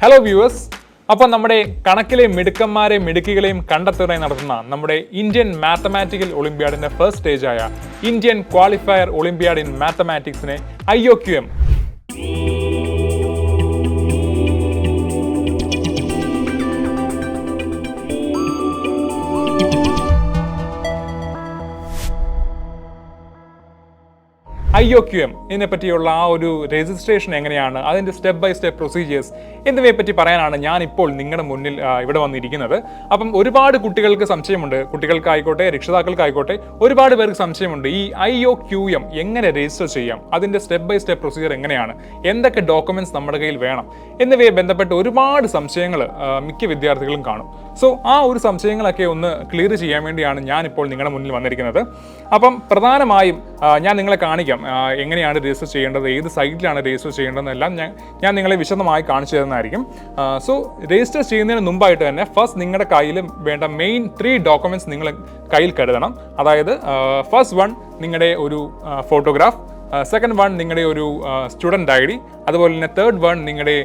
Hello viewers, അപ്പോൾ നമ്മുടെ കണക്കിലെ മിടുക്കന്മാരെയും മിടുക്കികളെയും കണ്ടെത്തുന്നതിനായി നടത്തുന്ന നമ്മുടെ ഇന്ത്യൻ മാത്തമാറ്റിക്കൽ ഒളിമ്പ്യാഡിന്റെ ഫസ്റ്റ് സ്റ്റേജായ ഇന്ത്യൻ ക്വാളിഫയർ ഒളിമ്പ്യാഡ് ഇൻ മാത്തമാറ്റിക്സിനെ IOQM ഇതിനെ പറ്റിയുള്ള ആ ഒരു രജിസ്ട്രേഷൻ എങ്ങനെയാണ്, അതിൻ്റെ സ്റ്റെപ്പ് ബൈ സ്റ്റെപ്പ് പ്രൊസീജിയേഴ്സ് എന്നിവയെ പറ്റി പറയാനാണ് ഞാൻ ഇപ്പോൾ നിങ്ങളുടെ മുന്നിൽ ഇവിടെ വന്നിരിക്കുന്നത്. അപ്പം ഒരുപാട് കുട്ടികൾക്ക് സംശയമുണ്ട്, കുട്ടികൾക്കായിക്കോട്ടെ രക്ഷിതാക്കൾക്കായിക്കോട്ടെ ഒരുപാട് പേർക്ക് സംശയമുണ്ട്. ഈ IOQM എങ്ങനെ രജിസ്റ്റർ ചെയ്യാം, അതിൻ്റെ സ്റ്റെപ്പ് ബൈ സ്റ്റെപ്പ് പ്രൊസീജിയർ എങ്ങനെയാണ്, എന്തൊക്കെ ഡോക്യുമെന്റ്സ് നമ്മുടെ കയ്യിൽ വേണം എന്നിവയെ ബന്ധപ്പെട്ട് ഒരുപാട് സംശയങ്ങൾ മിക്ക വിദ്യാർത്ഥികളും കാണും. സോ ആ ഒരു സംശയങ്ങളൊക്കെ ഒന്ന് ക്ലിയർ ചെയ്യാൻ വേണ്ടിയാണ് ഞാനിപ്പോൾ നിങ്ങളുടെ മുന്നിൽ വന്നിരിക്കുന്നത്. അപ്പം പ്രധാനമായും ഞാൻ നിങ്ങളെ കാണിക്കാം എങ്ങനെയാണ് രജിസ്റ്റർ ചെയ്യേണ്ടത്, ഏത് സൈറ്റിലാണ് രജിസ്റ്റർ ചെയ്യേണ്ടതെന്നെല്ലാം ഞാൻ നിങ്ങളെ വിശദമായി കാണിച്ചു തരുന്നതായിരിക്കും. സോ രജിസ്റ്റർ ചെയ്യുന്നതിന് മുമ്പായിട്ട് തന്നെ ഫസ്റ്റ് നിങ്ങളുടെ കയ്യിൽ വേണ്ട മെയിൻ 3 ഡോക്യുമെന്റ്സ് നിങ്ങൾ കയ്യിൽ കരുതണം. അതായത് ഫസ്റ്റ് വൺ നിങ്ങളുടെ ഒരു ഫോട്ടോഗ്രാഫ്, സെക്കൻഡ് വൺ നിങ്ങളുടെ ഒരു സ്റ്റുഡൻറ് ID, അതുപോലെ തന്നെ തേർഡ് വൺ നിങ്ങളുടെ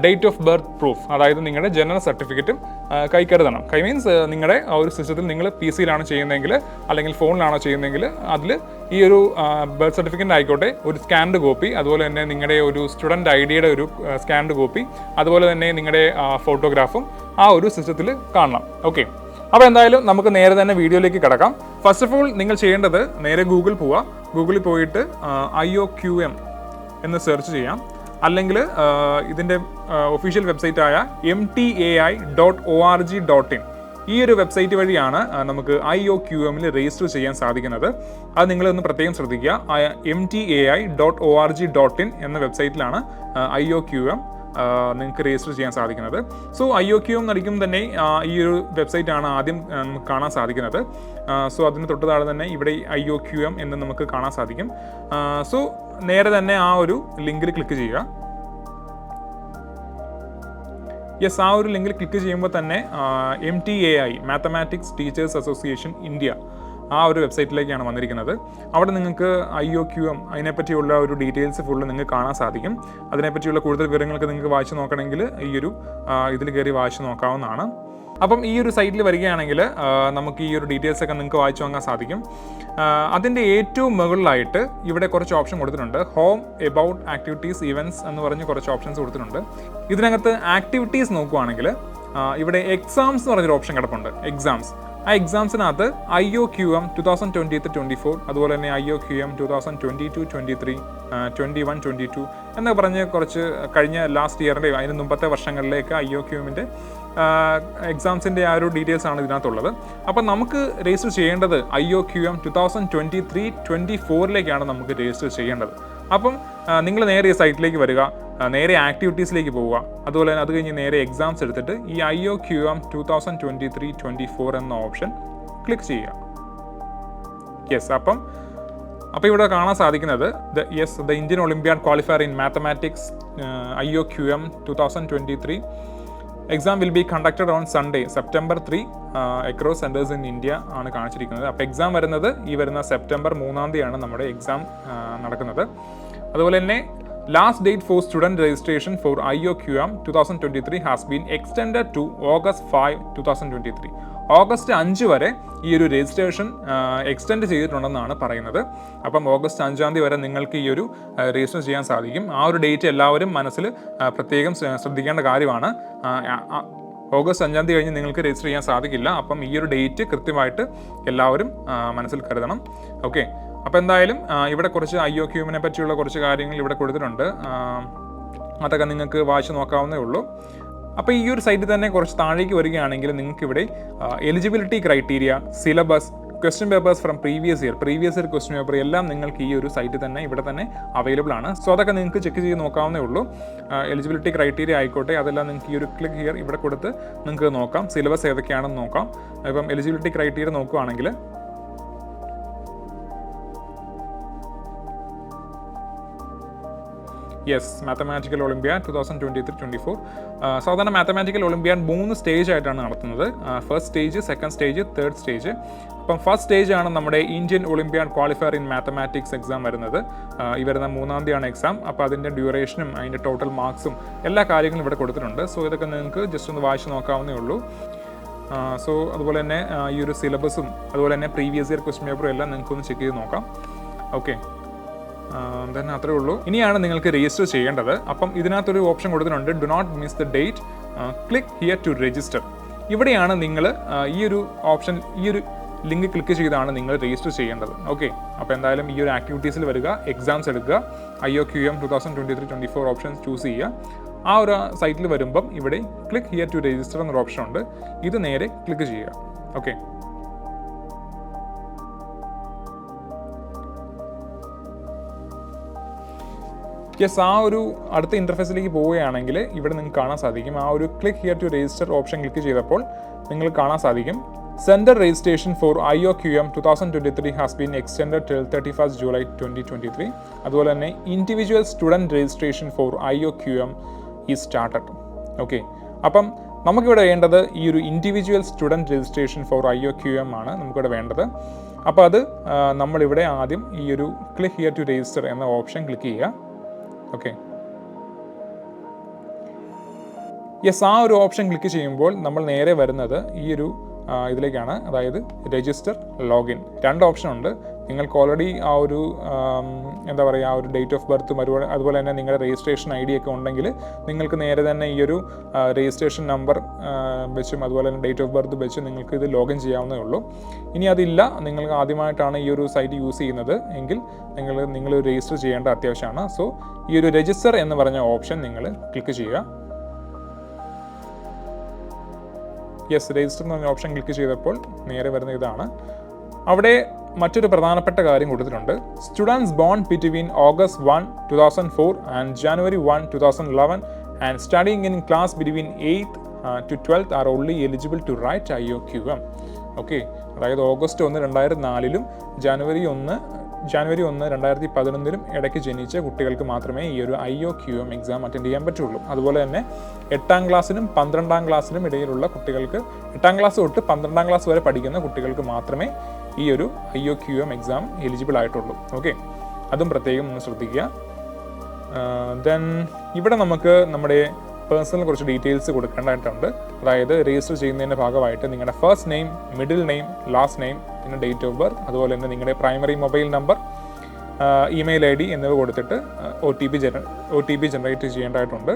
ഡേറ്റ് ഓഫ് ബർത്ത് പ്രൂഫ്, അതായത് നിങ്ങളുടെ ജനന സർട്ടിഫിക്കറ്റും കൈ കരുതണം. മീൻസ് നിങ്ങളുടെ ആ ഒരു സിസ്റ്റത്തിൽ നിങ്ങൾ PC-യിലാണ് ചെയ്യുന്നതെങ്കിൽ അല്ലെങ്കിൽ ഫോണിലാണോ ചെയ്യുന്നതെങ്കിൽ അതിൽ ഈ ഒരു ബർത്ത് സർട്ടിഫിക്കറ്റ് ആയിക്കോട്ടെ ഒരു സ്കാൻഡ് കോപ്പി, അതുപോലെ തന്നെ നിങ്ങളുടെ ഒരു സ്റ്റുഡൻറ് ID-യുടെ ഒരു സ്കാൻഡ് കോപ്പി, അതുപോലെ തന്നെ നിങ്ങളുടെ ഫോട്ടോഗ്രാഫും ആ ഒരു സിസ്റ്റത്തിൽ കാണണം. ഓക്കെ, അപ്പോൾ എന്തായാലും നമുക്ക് നേരെ തന്നെ വീഡിയോയിലേക്ക് കിടക്കാം. ഫസ്റ്റ് ഓഫ് ഓൾ നിങ്ങൾ ചെയ്യേണ്ടത് നേരെ ഗൂഗിളിൽ പോവുക. ഗൂഗിളിൽ പോയിട്ട് IOQM എന്ന് സെർച്ച് ചെയ്യാം. അല്ലെങ്കിൽ ഇതിൻ്റെ ഒഫീഷ്യൽ വെബ്സൈറ്റായ mtai.org.in ഈ ഒരു വെബ്സൈറ്റ് വഴിയാണ് നമുക്ക് IOQM-ൽ രജിസ്റ്റർ ചെയ്യാൻ സാധിക്കുന്നത്. അത് നിങ്ങളൊന്ന് പ്രത്യേകം ശ്രദ്ധിക്കുക. mtai.org.in എന്ന വെബ്സൈറ്റിലാണ് IOQM നിങ്ങൾക്ക് രജിസ്റ്റർ ചെയ്യാൻ സാധിക്കുന്നത്. സോ IOQM നടിക്കുമ്പോൾ തന്നെ ഈ ഒരു വെബ്സൈറ്റാണ് ആദ്യം നമുക്ക് കാണാൻ സാധിക്കുന്നത്. സോ അതിന് തൊട്ട് താഴെ തന്നെ ഇവിടെ IOQM എന്ന് നമുക്ക് കാണാൻ സാധിക്കും. സോ നേരെ തന്നെ ആ ഒരു ലിങ്കിൽ ക്ലിക്ക് ചെയ്യുക. യെസ്, ആ ഒരു ലിങ്കിൽ ക്ലിക്ക് ചെയ്യുമ്പോൾ തന്നെ MTAI mathematics teachers association India ആ ഒരു വെബ്സൈറ്റിലേക്കാണ് വന്നിരിക്കുന്നത്. അവിടെ നിങ്ങൾക്ക് IOQM അതിനെപ്പറ്റിയുള്ള ഒരു ഡീറ്റെയിൽസ് ഫുള്ള് നിങ്ങൾക്ക് കാണാൻ സാധിക്കും. അതിനെപ്പറ്റിയുള്ള കൂടുതൽ വിവരങ്ങൾക്ക് നിങ്ങൾക്ക് വായിച്ചു നോക്കണമെങ്കിൽ ഈ ഒരു ഇതിൽ കയറി വായിച്ചു നോക്കാവുന്നതാണ്. അപ്പം ഈ ഒരു സൈറ്റിൽ വരികയാണെങ്കിൽ നമുക്ക് ഈ ഒരു ഡീറ്റെയിൽസ് ഒക്കെ നിങ്ങൾക്ക് വായിച്ചു വാങ്ങാൻ സാധിക്കും. അതിൻ്റെ ഏറ്റവും മുകളിലായിട്ട് ഇവിടെ കുറച്ച് ഓപ്ഷൻ കൊടുത്തിട്ടുണ്ട്. ഹോം, എബൌട്ട്, ആക്ടിവിറ്റീസ്, ഇവൻറ്റ്സ് എന്ന് പറഞ്ഞ് കുറച്ച് ഓപ്ഷൻസ് കൊടുത്തിട്ടുണ്ട്. ഇതിനകത്ത് ആക്ടിവിറ്റീസ് നോക്കുവാണെങ്കിൽ ഇവിടെ എക്സാംസ് എന്ന് പറഞ്ഞൊരു ഓപ്ഷൻ കിടപ്പുണ്ട്. എക്സാംസ്, ആ എക്സാംസിനകത്ത് IOQM 2023-24, അതുപോലെ തന്നെ IOQM 2022-23, 21-22 എന്നൊക്കെ പറഞ്ഞ് കുറച്ച് കഴിഞ്ഞ ലാസ്റ്റ് ഇയറിൻ്റെയും അതിന് മുമ്പത്തെ വർഷങ്ങളിലേക്ക് IOQM-ൻ്റെ എക്സാംസിൻ്റെ ആ ഒരു ഡീറ്റെയിൽസ് ആണ് ഇതിനകത്തുള്ളത്. അപ്പം നമുക്ക് രജിസ്റ്റർ ചെയ്യേണ്ടത് IOQM 2023-24ലേക്കാണ് നമുക്ക് രജിസ്റ്റർ ചെയ്യേണ്ടത്. അപ്പം നിങ്ങൾ നേരെ ഈ സൈറ്റിലേക്ക് വരിക, നേരെ ആക്ടിവിറ്റീസിലേക്ക് പോവുക, അതുപോലെ തന്നെ അത് കഴിഞ്ഞ് നേരെ എക്സാംസ് എടുത്തിട്ട് ഈ IOQM 2023-24 എന്ന ഓപ്ഷൻ ക്ലിക്ക് ചെയ്യുക. യെസ്, അപ്പം ഇവിടെ കാണാൻ സാധിക്കുന്നത് the Indian Olympiad qualifier in mathematics IOQM 2023 exam will be conducted on Sunday September 3 across centres in India ആണ് കാണിച്ചിരിക്കുന്നത്. അപ്പോൾ എക്സാം വരുന്നത് ഈ വരുന്ന September 3 നമ്മുടെ എക്സാം നടക്കുന്നത്. അതുപോലെ തന്നെ last date for student registration for IOQM 2023 has been extended to August 5, 2023. August 5 വരെ ഈ ഒരു രജിസ്ട്രേഷൻ എക്സ്റ്റെൻഡ് ചെയ്തിട്ടുണ്ടെന്നാണ് പറയുന്നത്. അപ്പം August 5 വരെ നിങ്ങൾക്ക് ഈ ഒരു രജിസ്റ്റർ ചെയ്യാൻ സാധിക്കും. ആ ഒരു ഡേറ്റ് എല്ലാവരും മനസ്സിൽ പ്രത്യേകം ശ്രദ്ധിക്കേണ്ട കാര്യമാണ്. August 5 കഴിഞ്ഞ് നിങ്ങൾക്ക് രജിസ്റ്റർ ചെയ്യാൻ സാധിക്കില്ല. അപ്പം ഈ ഒരു ഡേറ്റ് കൃത്യമായിട്ട് എല്ലാവരും മനസ്സിൽ കരുതണം. ഓക്കെ, അപ്പോൾ എന്തായാലും ഇവിടെ കുറച്ച് IOQM-നെ പറ്റിയുള്ള കുറച്ച് കാര്യങ്ങൾ ഇവിടെ കൊടുത്തിട്ടുണ്ട്. അതൊക്കെ നിങ്ങൾക്ക് വായിച്ച് നോക്കാവുന്നേ ഉള്ളൂ. അപ്പോൾ ഈ ഒരു സൈറ്റിൽ തന്നെ കുറച്ച് താഴേക്ക് വരികയാണെങ്കിൽ നിങ്ങൾക്ക് ഇവിടെ eligibility criteria, syllabus, question papers from previous year question paper എല്ലാം നിങ്ങൾക്ക് ഈ ഒരു സൈറ്റിൽ തന്നെ ഇവിടെ തന്നെ അവൈലബിൾ ആണ്. സോ അതൊക്കെ നിങ്ങൾക്ക് ചെക്ക് ചെയ്ത് നോക്കാവുന്നേ ഉള്ളൂ. എലിജിബിലിറ്റി ക്രൈറ്റീരിയ ആയിക്കോട്ടെ അതെല്ലാം നിങ്ങൾക്ക് ഈ ഒരു ക്ലിക്ക് ഹിയർ ഇവിടെ കൊടുത്ത് നിങ്ങൾക്ക് നോക്കാം. സിലബസ് ഏതൊക്കെയാണെന്ന് നോക്കാം. ഇപ്പം എലിജിബിലിറ്റി ക്രൈറ്റീരിയ നോക്കുകയാണെങ്കിൽ യെസ്, മാത്തമാറ്റിക്കൽ ഒളിമ്പ്യാഡ് 2023-24. സാധാരണ മാത്തമാറ്റിക്കൽ ഒളിമ്പ്യാഡ് 3 സ്റ്റേജ് ആയിട്ടാണ് നടത്തുന്നത്. First stage, second stage, third stage. അപ്പം ഫസ്റ്റ് സ്റ്റേജ് ആണ് നമ്മുടെ Indian Olympiad qualifier in mathematics exam വരുന്നത്. ഈ വരുന്ന 3-ാം തീയതിയാണ് എക്സാം. അപ്പോൾ അതിൻ്റെ ഡ്യൂറേഷനും അതിൻ്റെ ടോട്ടൽ മാർക്സും എല്ലാ കാര്യങ്ങളും ഇവിടെ കൊടുത്തിട്ടുണ്ട്. സോ ഇതൊക്കെ നിങ്ങൾക്ക് ജസ്റ്റ് ഒന്ന് വായിച്ച് നോക്കാവുന്നേ ഉള്ളൂ. സോ അതുപോലെ തന്നെ ഈ ഒരു സിലബസും അതുപോലെ തന്നെ പ്രീവിയസ് ഇയർ ക്വസ്റ്റ്യൻ പേപ്പറും എല്ലാം നിങ്ങൾക്കൊന്ന് ചെക്ക് ചെയ്ത് നോക്കാം. ഓക്കെ, തന്നെ അത്രേ ഉള്ളൂ. ഇനിയാണ് നിങ്ങൾക്ക് രജിസ്റ്റർ ചെയ്യേണ്ടത്. അപ്പം ഇതിനകത്തൊരു ഓപ്ഷൻ കൊടുത്തിട്ടുണ്ട്, do not miss the date, click here to register. ഇവിടെയാണ് നിങ്ങൾ ഈ ഒരു ഓപ്ഷൻ, ഈ ഒരു ലിങ്ക് ക്ലിക്ക് ചെയ്താണ് നിങ്ങൾ രജിസ്റ്റർ ചെയ്യേണ്ടത്. ഓക്കെ, അപ്പോൾ എന്തായാലും ഈ ഒരു ആക്ടിവിറ്റീസിൽ വരിക, എക്സാംസ് എടുക്കുക, IOQM 2023-24 ഓപ്ഷൻ ചൂസ് ചെയ്യുക. ആ ഒരു സൈറ്റിൽ വരുമ്പം ഇവിടെ ക്ലിക്ക് ഹിയർ ടു രജിസ്റ്റർ എന്നൊരു ഓപ്ഷൻ ഉണ്ട്. ഇത് നേരെ ക്ലിക്ക് ചെയ്യുക. ഓക്കെ, യെസ്, ആ ഒരു അടുത്ത ഇൻ്റർഫേസിലേക്ക് പോവുകയാണെങ്കിൽ ഇവിടെ നിങ്ങൾക്ക് കാണാൻ സാധിക്കും, ആ ഒരു click here to register option click ചെയ്തപ്പോൾ നിങ്ങൾക്ക് കാണാൻ സാധിക്കും, centre registration for IOQM 2023 has been extended till 31 July 2023. അതുപോലെ തന്നെ individual student registration for IOQM is started. Okay, അപ്പം നമുക്കിവിടെ വേണ്ടത് ഈ ഒരു individual student registration for IOQM ആണ് നമുക്കിവിടെ വേണ്ടത്. അപ്പോൾ അത് നമ്മളിവിടെ ആദ്യം ഈ ഒരു ക്ലിക്ക് ഹിയർ ടു രജിസ്റ്റർ എന്ന ഓപ്ഷൻ ക്ലിക്ക് ചെയ്യുക. ഓക്കെ, യെസ്, ആ ഒരു ഓപ്ഷൻ ക്ലിക്ക് ചെയ്യുമ്പോൾ നമ്മൾ നേരെ വരുന്നത് ഈ ഒരു ഇതിലേക്കാണ്, അതായത് രജിസ്റ്റർ, ലോഗിൻ. 2 ഓപ്ഷൻ ഉണ്ട്. നിങ്ങൾക്ക് ഓൾറെഡി ആ ഒരു എന്താ പറയുക, ആ ഒരു ഡേറ്റ് ഓഫ് ബർത്തും അതുപോലെ തന്നെ നിങ്ങളുടെ രജിസ്ട്രേഷൻ ID ഒക്കെ ഉണ്ടെങ്കിൽ നിങ്ങൾക്ക് നേരെ തന്നെ ഈ ഒരു രജിസ്ട്രേഷൻ നമ്പർ വെച്ചും അതുപോലെ തന്നെ ഡേറ്റ് ഓഫ് ബർത്ത് വെച്ച് നിങ്ങൾക്ക് ഇത് ലോഗിൻ ചെയ്യാവുന്നേ ഉള്ളൂ. ഇനി അതില്ല, നിങ്ങൾക്ക് ആദ്യമായിട്ടാണ് ഈ ഒരു സൈറ്റ് യൂസ് ചെയ്യുന്നത് എങ്കിൽ നിങ്ങൾ രജിസ്റ്റർ ചെയ്യേണ്ട അത്യാവശ്യമാണ്. സോ ഈ ഒരു രജിസ്റ്റർ എന്ന് പറഞ്ഞ ഓപ്ഷൻ നിങ്ങൾ ക്ലിക്ക് ചെയ്യുക. യെസ്, രജിസ്റ്റർ എന്ന് പറഞ്ഞ ഓപ്ഷൻ ക്ലിക്ക് ചെയ്തപ്പോൾ നേരെ വരുന്ന ഇതാണ്. അവിടെ മറ്റൊരു പ്രധാനപ്പെട്ട കാര്യം കൊടുത്തിട്ടുണ്ട്, students born between August 1, 2004 and January 1, 2011 and studying in class between 8th to 12th are only eligible to write IOQM. Okay, അതായത് August 1, 2004 January 1, 2011 ഇടയ്ക്ക് ജനിച്ച കുട്ടികൾക്ക് മാത്രമേ ഈ ഒരു IOQM എക്സാം അറ്റൻഡ് ചെയ്യാൻ പറ്റുള്ളൂ. അതുപോലെ തന്നെ 8ാം ക്ലാസ്സിനും 12ാം ക്ലാസ്സിനും ഇടയിലുള്ള കുട്ടികൾക്ക്, 8ാം ക്ലാസ് തൊട്ട് 12ാം ക്ലാസ് വരെ പഠിക്കുന്ന കുട്ടികൾക്ക് മാത്രമേ ഈ ഒരു IOQM എക്സാം എലിജിബിൾ ആയിട്ടുള്ളൂ. ഓക്കെ, അതും പ്രത്യേകം ഒന്ന് ശ്രദ്ധിക്കുക. ദെൻ ഇവിടെ നമുക്ക് നമ്മുടെ പേഴ്സണൽ കുറച്ച് ഡീറ്റെയിൽസ് കൊടുക്കേണ്ടതായിട്ടുണ്ട്. അതായത് രജിസ്റ്റർ ചെയ്യുന്നതിൻ്റെ ഭാഗമായിട്ട് നിങ്ങളുടെ first name, middle name, last name, പിന്നെ ഡേറ്റ് ഓഫ് ബർത്ത്, അതുപോലെ തന്നെ നിങ്ങളുടെ primary mobile number, email ID എന്നിവ കൊടുത്തിട്ട് OTP ജനറേറ്റ് ചെയ്യേണ്ടതായിട്ടുണ്ട്.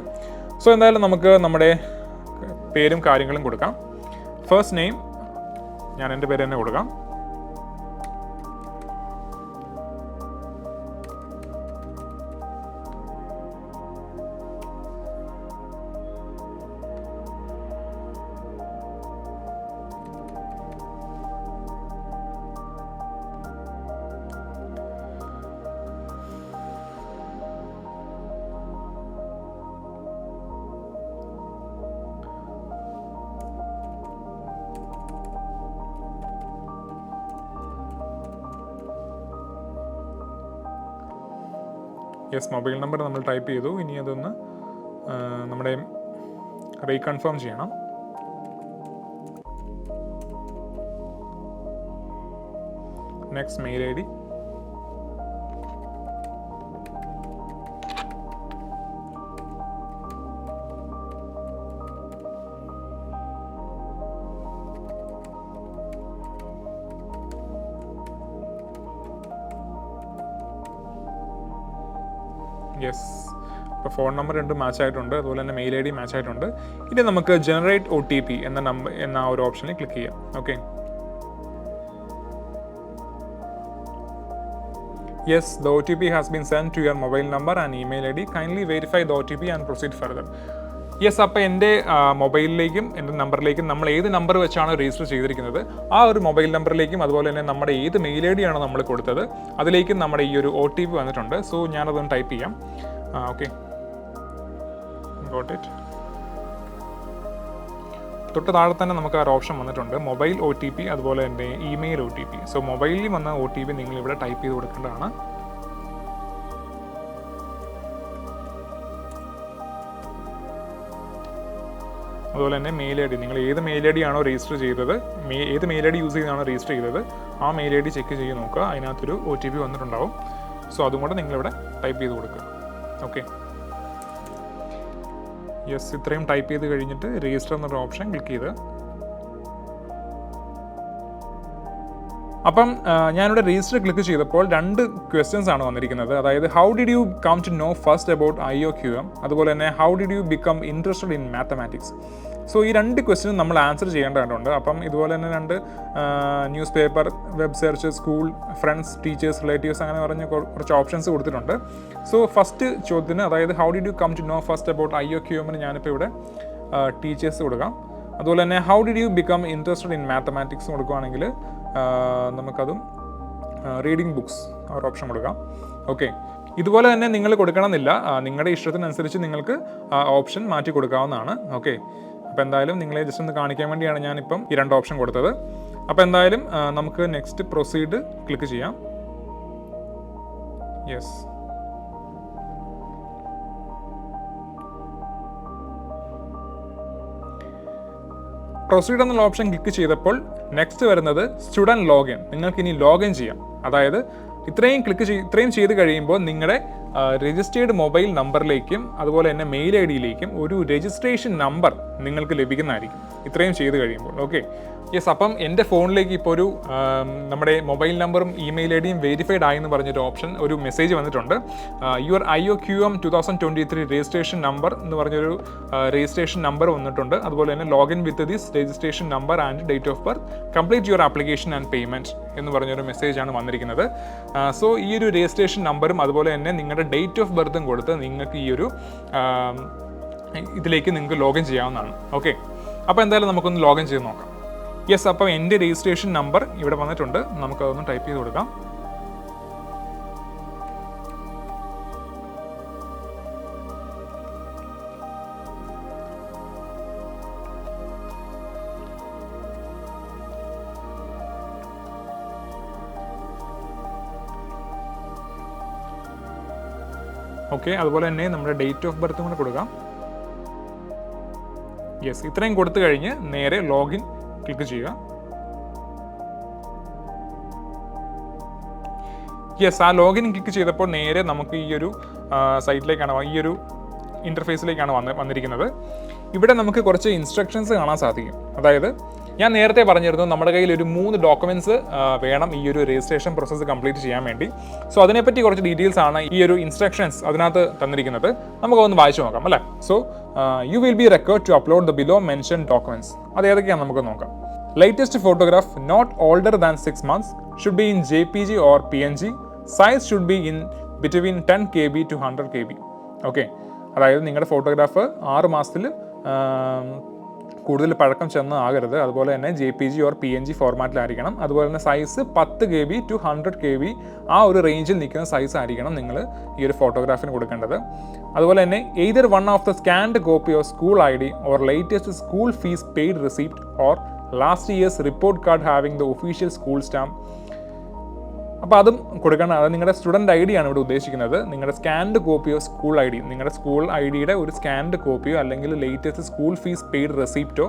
സോ എന്തായാലും നമുക്ക് നമ്മുടെ പേരും കാര്യങ്ങളും കൊടുക്കാം. ഫസ്റ്റ് നെയിം, ഞാൻ എൻ്റെ പേര് തന്നെ കൊടുക്കാം. യെസ്, മൊബൈൽ നമ്പർ നമ്മൾ ടൈപ്പ് ചെയ്തു. ഇനി അതൊന്ന് നമ്മുടെ റീകൺഫേം ചെയ്യണം. നെക്സ്റ്റ് മെയിൽ ID, യെസ്, ഇപ്പോൾ ഫോൺ നമ്പർ 2 മാച്ച് ആയിട്ടുണ്ട്, അതുപോലെ തന്നെ മെയിൽ ID മാച്ച് ആയിട്ടുണ്ട്. ഇനി നമുക്ക് ജനറേറ്റ് OTP എന്ന ഒരു ഓപ്ഷനിൽ ക്ലിക്ക് ചെയ്യാം. Okay, yes, the OTP has been sent to your mobile number and email ID. Kindly verify the OTP and proceed further. Yes, അപ്പോൾ എൻ്റെ മൊബൈലിലേക്കും എൻ്റെ നമ്പറിലേക്കും നമ്മൾ ഏത് നമ്പർ വെച്ചാണ് രജിസ്റ്റർ ചെയ്തിരിക്കുന്നത് ആ ഒരു മൊബൈൽ നമ്പറിലേക്കും അതുപോലെ തന്നെ നമ്മുടെ ഏത് മെയിൽ ID ആണോ നമ്മൾ കൊടുത്തത് അതിലേക്കും നമ്മുടെ ഈ ഒരു OTP വന്നിട്ടുണ്ട്. സോ ഞാനതൊന്ന് ടൈപ്പ് ചെയ്യാം. Okay, got it. തൊട്ട് താഴെ തന്നെ നമുക്ക് ആ ഒരു ഓപ്ഷൻ വന്നിട്ടുണ്ട്, മൊബൈൽ OTP അതുപോലെ തന്നെ ഇമെയിൽ OTP. സോ മൊബൈലിൽ വന്ന OTP നിങ്ങൾ ഇവിടെ ടൈപ്പ് ചെയ്ത് കൊടുക്കേണ്ടതാണ്. അതുപോലെ തന്നെ മെയിൽ ഐ ഡി, നിങ്ങൾ ഏത് മെയിൽ ഐ ഡി ആണോ രജിസ്റ്റർ ചെയ്തത്, ഏത് മെയിൽ ഐ ഡി യൂസ് ചെയ്താണോ രജിസ്റ്റർ ചെയ്തത്, ആ മെയിൽ ഐ ഡി ചെക്ക് ചെയ്ത് നോക്കുക. അതിനകത്തൊരു OTP വന്നിട്ടുണ്ടാവും. സോ അതും കൂടെ നിങ്ങളിവിടെ ടൈപ്പ് ചെയ്ത് കൊടുക്കുക. ഓക്കെ, യെസ്, ഇത്രയും ടൈപ്പ് ചെയ്ത് കഴിഞ്ഞിട്ട് രജിസ്റ്റർ എന്നൊരു ഓപ്ഷൻ ക്ലിക്ക് ചെയ്ത് അപ്പം ഞാനിവിടെ രജിസ്റ്റർ ക്ലിക്ക് ചെയ്തപ്പോൾ 2 ക്വസ്റ്റ്യൻസ് ആണ് വന്നിരിക്കുന്നത്. അതായത് how did you come to know first about IOQM, അതുപോലെ തന്നെ how did you become interested in mathematics. So ഈ 2 ക്വസ്റ്റ്യനും നമ്മൾ ആൻസർ ചെയ്യേണ്ടതുണ്ട്. അപ്പം ഇതുപോലെ തന്നെ 2 news paper, web search, school, friends, teachers, relatives അങ്ങനെ പറഞ്ഞ് കുറച്ച് ഓപ്ഷൻസ് കൊടുത്തിട്ടുണ്ട്. സോ ഫസ്റ്റ് ചോദ്യത്തിന്, അതായത് how did you come to know first about IOQM ഞാനിപ്പോൾ ഇവിടെ ടീച്ചേഴ്സ് കൊടുക്കാം. അതുപോലെ തന്നെ how did you become interested in mathematics കൊടുക്കുകയാണെങ്കിൽ നമുക്കതും റീഡിങ് ബുക്സ് ആ ഒരു ഓപ്ഷൻ കൊടുക്കാം. ഓക്കെ, ഇതുപോലെ തന്നെ നിങ്ങൾ കൊടുക്കണമെന്നില്ല, നിങ്ങളുടെ ഇഷ്ടത്തിനനുസരിച്ച് നിങ്ങൾക്ക് ഓപ്ഷൻ മാറ്റി കൊടുക്കാവുന്നതാണ്. ഓക്കെ, അപ്പോൾ എന്തായാലും നിങ്ങളെ ജസ്റ്റ് ഒന്ന് കാണിക്കാൻ വേണ്ടിയാണ് ഞാനിപ്പം ഈ 2 ഓപ്ഷൻ കൊടുത്തത്. അപ്പോൾ എന്തായാലും നമുക്ക് നെക്സ്റ്റ് പ്രൊസീഡ് ക്ലിക്ക് ചെയ്യാം. യെസ്, പ്രൊസീഡ് എന്നുള്ള ഓപ്ഷൻ ക്ലിക്ക് ചെയ്തപ്പോൾ നെക്സ്റ്റ് വരുന്നത് സ്റ്റുഡൻറ് ലോഗിൻ. നിങ്ങൾക്ക് ഇനി ലോഗിൻ ചെയ്യാം. അതായത് ഇത്രയും ചെയ്ത് കഴിയുമ്പോൾ നിങ്ങളുടെ രജിസ്റ്റേർഡ് മൊബൈൽ നമ്പറിലേക്കും അതുപോലെ തന്നെ മെയിൽ ഐ ഡിയിലേക്കും ഒരു രജിസ്ട്രേഷൻ നമ്പർ നിങ്ങൾക്ക് ലഭിക്കുന്നതായിരിക്കും ഇത്രയും ചെയ്ത് കഴിയുമ്പോൾ. ഓക്കെ, യെസ്, അപ്പം എൻ്റെ ഫോണിലേക്ക് ഇപ്പോൾ ഒരു നമ്മുടെ മൊബൈൽ നമ്പറും ഇമെയിൽ ഐ ഡിയും വെരിഫൈഡ് ആയെന്ന് പറഞ്ഞൊരു ഓപ്ഷൻ, ഒരു മെസ്സേജ് വന്നിട്ടുണ്ട്. യുവർ IOQM 2023 രജിസ്ട്രേഷൻ നമ്പർ എന്ന് പറഞ്ഞൊരു രജിസ്ട്രേഷൻ നമ്പർ വന്നിട്ടുണ്ട്. അതുപോലെ തന്നെ login with this registration number and date of birth, complete your application and payment എന്ന് പറഞ്ഞൊരു മെസ്സേജാണ് വന്നിരിക്കുന്നത്. സോ ഈ ഒരു രജിസ്ട്രേഷൻ നമ്പറും അതുപോലെ തന്നെ നിങ്ങളുടെ ഡേറ്റ് ഓഫ് ബർത്തും കൊടുത്ത് നിങ്ങൾക്ക് ഈ ഒരു ഇതിലേക്ക് നിങ്ങൾക്ക് ലോഗിൻ ചെയ്യാവുന്നതാണ്. ഓക്കെ, അപ്പോൾ എന്തായാലും നമുക്കൊന്ന് ലോഗിൻ ചെയ്ത് നോക്കാം. യെസ്, അപ്പോൾ എൻ്റെ രജിസ്ട്രേഷൻ നമ്പർ ഇവിടെ വന്നിട്ടുണ്ട്. നമുക്കതൊന്ന് ടൈപ്പ് ചെയ്ത് കൊടുക്കാം. ഓക്കെ, അതുപോലെ തന്നെ നമ്മുടെ ഡേറ്റ് ഓഫ് ബർത്തും കൂടെ കൊടുക്കാം. യെസ്, ഇത്രയും കൊടുത്തു കഴിഞ്ഞ് നേരെ ലോഗിൻ ക്ലിക്ക് ചെയ്യുക. യെസ്, ആ ലോഗിൻ ക്ലിക്ക് ചെയ്തപ്പോൾ നേരെ നമുക്ക് ഈ ഒരു സൈറ്റിലേക്കാണ്, ഈ ഒരു ഇൻ്റർഫേസിലേക്കാണ് വന്നിരിക്കുന്നത്. ഇവിടെ നമുക്ക് കുറച്ച് ഇൻസ്ട്രക്ഷൻസ് കാണാൻ സാധിക്കും. അതായത് ഞാൻ നേരത്തെ പറഞ്ഞിരുന്നു നമ്മുടെ കയ്യിൽ ഒരു 3 ഡോക്യുമെൻറ്റ്സ് വേണം ഈ ഒരു രജിസ്ട്രേഷൻ പ്രോസസ്സ് കംപ്ലീറ്റ് ചെയ്യാൻ വേണ്ടി. സോ അതിനെപ്പറ്റി കുറച്ച് ഡീറ്റെയിൽസ് ആണ് ഈ ഒരു ഇൻസ്ട്രക്ഷൻസ് അതിനകത്ത് തന്നിരിക്കുന്നത്. നമുക്കൊന്ന് വായിച്ചു നോക്കാം അല്ലേ. So you will be required to upload the below mention documents. അത് ഏതൊക്കെയാണ് നമുക്ക് നോക്കാം. Latest photograph not older than 6 months should be in JPG or PNG. Size should be in between 10 KB to 100 KB. Okay, അതായത് നിങ്ങളുടെ photograph 6 മാസത്തിൽ കൂടുതൽ പഴക്കം ചെന്ന് ആകരുത്. അതുപോലെ തന്നെ JPG ഓർ PNG ഫോർമാറ്റിലായിരിക്കണം. അതുപോലെ തന്നെ സൈസ് 10 KB to 100 KB ആ ഒരു റേഞ്ചിൽ നിൽക്കുന്ന സൈസ് ആയിരിക്കണം നിങ്ങൾ ഈ ഒരു ഫോട്ടോഗ്രാഫിന് കൊടുക്കേണ്ടത്. അതുപോലെ തന്നെ either one of the scanned copy of school ID or latest school fees paid receipt or last years report card having the official school stamp. അപ്പോൾ അതും കൊടുക്കണം. അത് നിങ്ങളുടെ സ്റ്റുഡൻറ്റ് ID ആണ് ഇവിടെ ഉദ്ദേശിക്കുന്നത്. നിങ്ങളുടെ scanned copy of school ID, നിങ്ങളുടെ സ്കൂൾ IDയുടെ ഒരു സ്കാൻഡ് കോപ്പിയോ അല്ലെങ്കിൽ ലേറ്റസ്റ്റ് സ്കൂൾ ഫീസ് പെയ്ഡ് റെസിപ്റ്റോ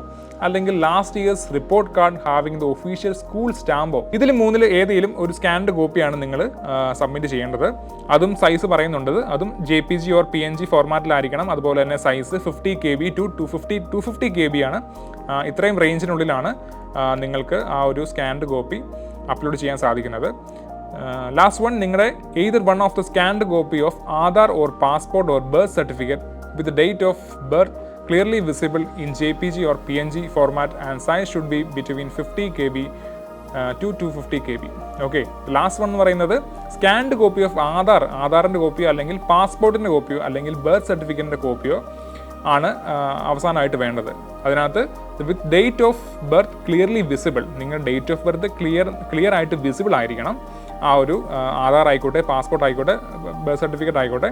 അല്ലെങ്കിൽ last years report card having the official school സ്റ്റാമ്പോ, ഇതിൽ 3 ഏതെങ്കിലും ഒരു സ്കാൻഡ് കോപ്പിയാണ് നിങ്ങൾ സബ്മിറ്റ് ചെയ്യേണ്ടത്. അതും സൈസ് പറയുന്നുണ്ട്. അതും JPG ഓർ PNG ഫോർമാറ്റിലായിരിക്കണം. അതുപോലെ തന്നെ സൈസ് 50 KB to 250 KB ആണ്. ഇത്രയും റേഞ്ചിനുള്ളിലാണ് നിങ്ങൾക്ക് ആ ഒരു സ്കാൻഡ് കോപ്പി അപ്ലോഡ് ചെയ്യാൻ സാധിക്കുന്നത്. ലാസ്റ്റ് വൺ, നിങ്ങളുടെ either one of the scanned copy of Aadhaar or passport or birth certificate with date of birth clearly visible in JPG or PNG format and size should B between 50 KB to 250 KB. Okay, last one എന്ന് പറയുന്നത് scanned copy of ആധാറിൻ്റെ കോപ്പിയോ അല്ലെങ്കിൽ പാസ്പോർട്ടിൻ്റെ കോപ്പിയോ അല്ലെങ്കിൽ birth സർട്ടിഫിക്കറ്റിൻ്റെ കോപ്പിയോ ആണ് അവസാനമായിട്ട് വേണ്ടത്. അതിനകത്ത് വിത്ത് date of birth clearly visible, നിങ്ങളുടെ ഡേറ്റ് ഓഫ് ബർത്ത് ക്ലിയർ ആയിട്ട് വിസിബിൾ ആയിരിക്കണം. ആ ഒരു ആധാർ ആയിക്കോട്ടെ, പാസ്പോർട്ട് ആയിക്കോട്ടെ, ബർത്ത് സർട്ടിഫിക്കറ്റ് ആയിക്കോട്ടെ,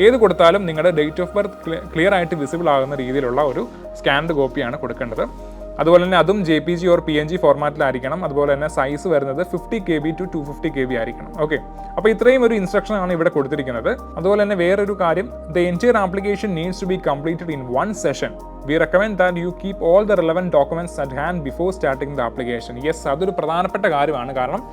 ഏത് കൊടുത്താലും നിങ്ങളുടെ ഡേറ്റ് ഓഫ് ബർത്ത് ക്ലിയർ ആയിട്ട് വിസിബിൾ ആകുന്ന രീതിയിലുള്ള ഒരു സ്കാൻഡ് കോപ്പിയാണ് കൊടുക്കേണ്ടത്. അതുപോലെ തന്നെ അതും JPG ഓർ PNG ഫോർമാറ്റിലായിരിക്കണം. അതുപോലെ തന്നെ സൈസ് വരുന്നത് 50 KB to 250 KB ആയിരിക്കണം. ഓക്കെ, അപ്പോൾ ഇത്രയും ഒരു ഇൻസ്ട്രക്ഷൻ ആണ് ഇവിടെ കൊടുത്തിരിക്കുന്നത്. അതുപോലെ തന്നെ വേറൊരു കാര്യം, the entire application needs to be completed in 1 session. We recommend that you keep all the relevant documents at hand before starting the application. Yes, അതൊരു പ്രധാനപ്പെട്ട കാര്യമാണ്. കാരണം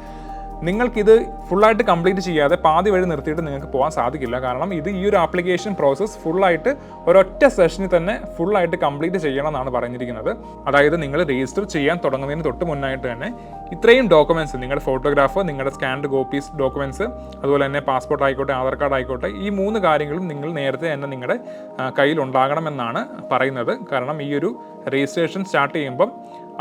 നിങ്ങൾക്കിത് ഫുള്ളായിട്ട് കംപ്ലീറ്റ് ചെയ്യാതെ പാതി വഴി നിർത്തിയിട്ട് നിങ്ങൾക്ക് പോകാൻ സാധിക്കില്ല. കാരണം ഇത് ഈ ഒരു ആപ്ലിക്കേഷൻ പ്രോസസ്സ് ഫുള്ളായിട്ട് ഒരൊറ്റ സെഷനിൽ തന്നെ ഫുള്ളായിട്ട് കംപ്ലീറ്റ് ചെയ്യണം എന്നാണ് പറഞ്ഞിരിക്കുന്നത്. അതായത് നിങ്ങൾ രജിസ്റ്റർ ചെയ്യാൻ തുടങ്ങുന്നതിന് തൊട്ട് മുന്നായിട്ട് തന്നെ ഇത്രയും ഡോക്യുമെൻറ്റ്സ്, നിങ്ങളുടെ ഫോട്ടോഗ്രാഫ്, നിങ്ങളുടെ സ്കാൻഡ് കോപ്പീസ് ഡോക്യുമെൻറ്റ്സ്, അതുപോലെ തന്നെ പാസ്പോർട്ട് ആയിക്കോട്ടെ, ആധാർ കാർഡ് ആയിക്കോട്ടെ, ഈ 3 കാര്യങ്ങളും നിങ്ങൾ നേരത്തെ തന്നെ നിങ്ങളുടെ കയ്യിൽ ഉണ്ടാകണമെന്നാണ് പറയുന്നത്. കാരണം ഈ ഒരു രജിസ്ട്രേഷൻ സ്റ്റാർട്ട് ചെയ്യുമ്പം